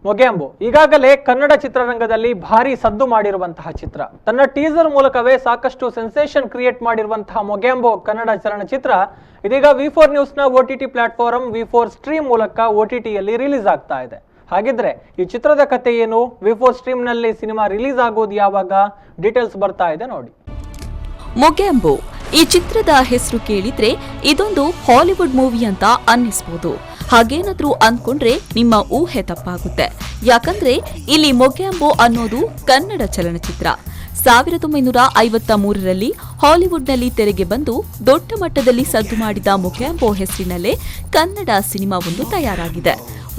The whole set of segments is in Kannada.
ಮೊಗ್ಯಾಂಬೋ ಈಗಾಗಲೇ ಕನ್ನಡ ಚಿತ್ರರಂಗದಲ್ಲಿ ಭಾರಿ ಸದ್ದು ಮಾಡಿರುವಂತಹ ಚಿತ್ರ. ತನ್ನ ಟೀಸರ್ ಮೂಲಕವೇ ಸಾಕಷ್ಟು ಸೆನ್ಸೇಷನ್ ಕ್ರಿಯೇಟ್ ಮಾಡಿರುವಂತಹ ಮೊಗ್ಯಾಂಬೋ ಕನ್ನಡ ಚಲನಚಿತ್ರ ಇದೀಗ ವಿ4 ನ್ಯೂಸ್ನ OTT ಪ್ಲಾಟ್ಫಾರ್ಮ್ ವಿ4 ಸ್ಟ್ರೀಮ್ ಮೂಲಕ OTTಯಲ್ಲಿ ರಿಲೀಸ್ ಆಗ್ತಾ ಇದೆ. ಹಾಗಿದ್ರೆ ಈ ಚಿತ್ರದ ಕಥೆ ಏನು, ವಿ4 ಸ್ಟ್ರೀಮ್ನಲ್ಲಿ ಸಿನಿಮಾ ರಿಲೀಸ್ ಆಗೋದು ಯಾವಾಗ, ಡೀಟೇಲ್ಸ್ ಬರ್ತಾ ಇದೆ ನೋಡಿ. ಮೊಗ್ಯಾಂಬೋ ಈ ಚಿತ್ರದ ಹೆಸರು ಕೇಳಿದ್ರೆ ಇದೊಂದು ಹಾಲಿವುಡ್ ಮೂವಿ ಅಂತ ಅನ್ನಿಸಬಹುದು. ಹಾಗೇನಾದ್ರೂ ಅಂದ್ಕೊಂಡ್ರೆ ನಿಮ್ಮ ಊಹೆ ತಪ್ಪಾಗುತ್ತೆ. ಯಾಕಂದ್ರೆ ಇಲ್ಲಿ ಮೊಗ್ಯಾಂಬೋ ಅನ್ನೋದು ಕನ್ನಡ ಚಲನಚಿತ್ರ. 1953ರಲ್ಲಿ ಹಾಲಿವುಡ್ನಲ್ಲಿ ತೆರೆಗೆ ಬಂದು ದೊಡ್ಡ ಮಟ್ಟದಲ್ಲಿ ಸದ್ದು ಮಾಡಿದ ಮೊಗ್ಯಾಂಬೋ ಹೆಸರಿನಲ್ಲೇ ಕನ್ನಡ ಸಿನಿಮಾವೊಂದು ತಯಾರಾಗಿದೆ.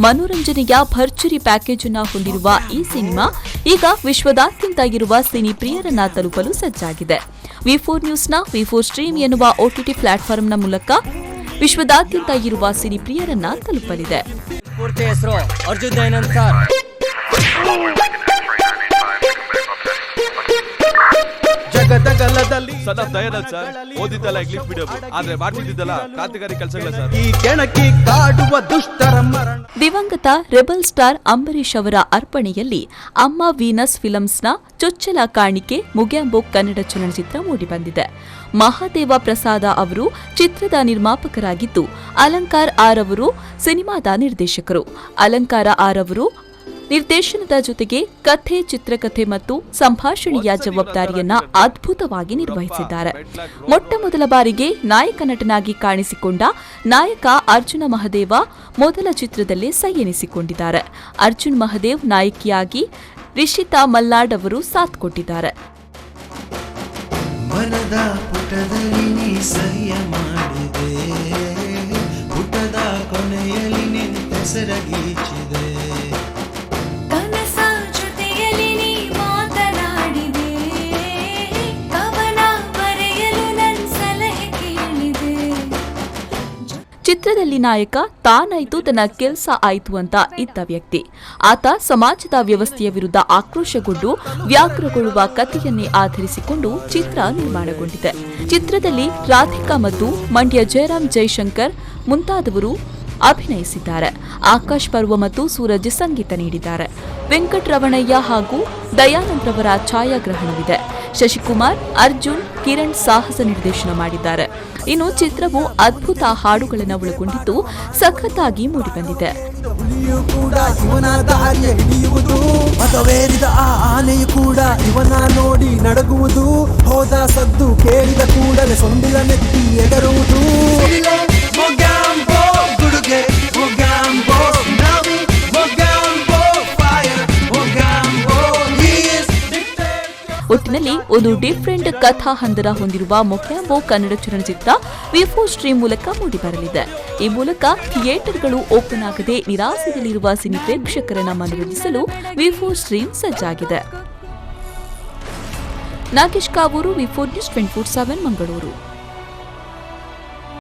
ಮನೋರಂಜನೆಯ ಭರ್ಜರಿ ಪ್ಯಾಕೇಜ್ ಅನ್ನು ಹೊಂದಿರುವ ಈ ಸಿನಿಮಾ ಈಗ ವಿಶ್ವದಾದ್ಯಂತ ಇರುವ ಸಿನಿ ಪ್ರಿಯರನ್ನ ತಲುಪಲು ಸಜ್ಜಾಗಿದೆ. ವಿ4 ನ್ಯೂಸ್ನ ವಿ4 ಸ್ಟ್ರೀಮ್ ಎನ್ನುವ OTT ಪ್ಲಾಟ್ಫಾರ್ಮ್ನ ಮೂಲಕ ವಿಶ್ವದಾದ್ಯಂತ ಇರುವ ಸಿನಿ ಪ್ರಿಯರನ್ನ ತಲುಪಲಿದೆ. ದಿವಂಗತ ರೆಬಲ್ ಸ್ಟಾರ್ ಅಂಬರೀಶ್ ಅವರ ಅರ್ಪಣೆಯಲ್ಲಿ ಅಮ್ಮ ವೀನಸ್ ಫಿಲ್ಮ್ಸ್ನ ಚೊಚ್ಚಲ ಕಾಣಿಕೆ ಮೊಗ್ಯಾಂಬೋ ಕನ್ನಡ ಚಲನಚಿತ್ರ ಮೂಡಿಬಂದಿದೆ. ಮಹಾದೇವ ಪ್ರಸಾದ ಅವರು ಚಿತ್ರದ ನಿರ್ಮಾಪಕರಾಗಿದ್ದು, ಅಲಂಕಾರ್ ಆರ್ ಅವರು ಸಿನಿಮಾದ ನಿರ್ದೇಶಕರು. ಅಲಂಕಾರ ಆರ್ ಅವರು ನಿರ್ದೇಶನದ ಜೊತೆಗೆ ಕಥೆ, ಚಿತ್ರಕಥೆ ಮತ್ತು ಸಂಭಾಷಣೆಯ ಜವಾಬ್ದಾರಿಯನ್ನ ಅದ್ಭುತವಾಗಿ ನಿರ್ವಹಿಸಿದ್ದಾರೆ. ಮೊಟ್ಟಮೊದಲ ಬಾರಿಗೆ ನಾಯಕ ನಟನಾಗಿ ಕಾಣಿಸಿಕೊಂಡ ನಾಯಕ ಅರ್ಜುನ ಮಹದೇವ ಮೊದಲ ಚಿತ್ರದಲ್ಲೇ ಸೈ ಎನಿಸಿಕೊಂಡಿದ್ದಾರೆ. ಅರ್ಜುನ್ ಮಹದೇವ್ ನಾಯಕಿಯಾಗಿ ರಿಷಿತಾ ಮಲ್ನಾಡ್ ಅವರು ಸಾಥ್ ಕೊಟ್ಟಿದ್ದಾರೆ. ಚಿತ್ರದಲ್ಲಿ ನಾಯಕ ತಾನಾಯ್ತು ತನ್ನ ಕೆಲಸ ಆಯ್ತು ಅಂತ ಇದ್ದ ವ್ಯಕ್ತಿ. ಆತ ಸಮಾಜದ ವ್ಯವಸ್ಥೆಯ ವಿರುದ್ಧ ಆಕ್ರೋಶಗೊಂಡು ವ್ಯಾಘ್ರಗೊಳ್ಳುವ ಕಥೆಯನ್ನೇ ಆಧರಿಸಿಕೊಂಡು ಚಿತ್ರ ನಿರ್ಮಾಣಗೊಂಡಿದೆ. ಚಿತ್ರದಲ್ಲಿ ರಾಧಿಕಾ ಮತ್ತು ಮಂಡ್ಯ ಜಯರಾಮ್ ಜೈಶಂಕರ್ ಮುಂತಾದವರು ಅಭಿನಯಿಸಿದ್ದಾರೆ. ಆಕಾಶ್ ಪರ್ವ ಮತ್ತು ಸೂರಜ್ ಸಂಗೀತ ನೀಡಿದ್ದಾರೆ. ವೆಂಕಟರಮಣಯ್ಯ ಹಾಗೂ ದಯಾನಂದ್ ರವರ ಛಾಯಾಗ್ರಹಣವಿದೆ. ಶಶಿಕುಮಾರ್, ಅರ್ಜುನ್, ಕಿರಣ್ ಸಾಹಸ ನಿರ್ದೇಶನ ಮಾಡಿದ್ದಾರೆ. ಇನ್ನು ಚಿತ್ರವು ಅದ್ಭುತ ಹಾಡುಗಳನ್ನು ಒಳಗೊಂಡಿದ್ದು ಸಖತ್ತಾಗಿ ಮೂಡಿಬಂದಿದೆ. ಆನೆಯು ಕೂಡ ಇವನ ನೋಡಿ ನಡಗುವುದು, ಹೋದ ಸದ್ದು ಕೇಳಿದ ಕೂಡಲೇ ಸೊಂಡಿಲ ನೆತ್ತಿ ಎಗರುವುದು. ಒಟ್ಟಿನಲ್ಲಿ ಒಂದು ಡಿಫರೆಂಟ್ ಕಥಾ ಹಂದರ ಹೊಂದಿರುವ ಮೊಗ್ಯಾಂಬೋ ಕನ್ನಡ ಚಲನಚಿತ್ರ ವಿ4 ಸ್ಟ್ರೀಮ್ ಮೂಲಕ ಮೂಡಿಬರಲಿದೆ. ಈ ಮೂಲಕ ಥಿಯೇಟರ್ಗಳು ಓಪನ್ ಆಗದೆ ನಿರಾಸೆಯಲ್ಲಿರುವ ಸಿನಿ ಪ್ರೇಕ್ಷಕರನ್ನ ಮನರಂಜಿಸಲು ವಿ4 ಸ್ಟ್ರೀಮ್ ಸಜ್ಜಾಗಿದೆ. ನಾಗೇಶ್ ಕಾವೂರು, ವಿ4 ನ್ಯೂಸ್ 24/7 ಮಂಗಳೂರು.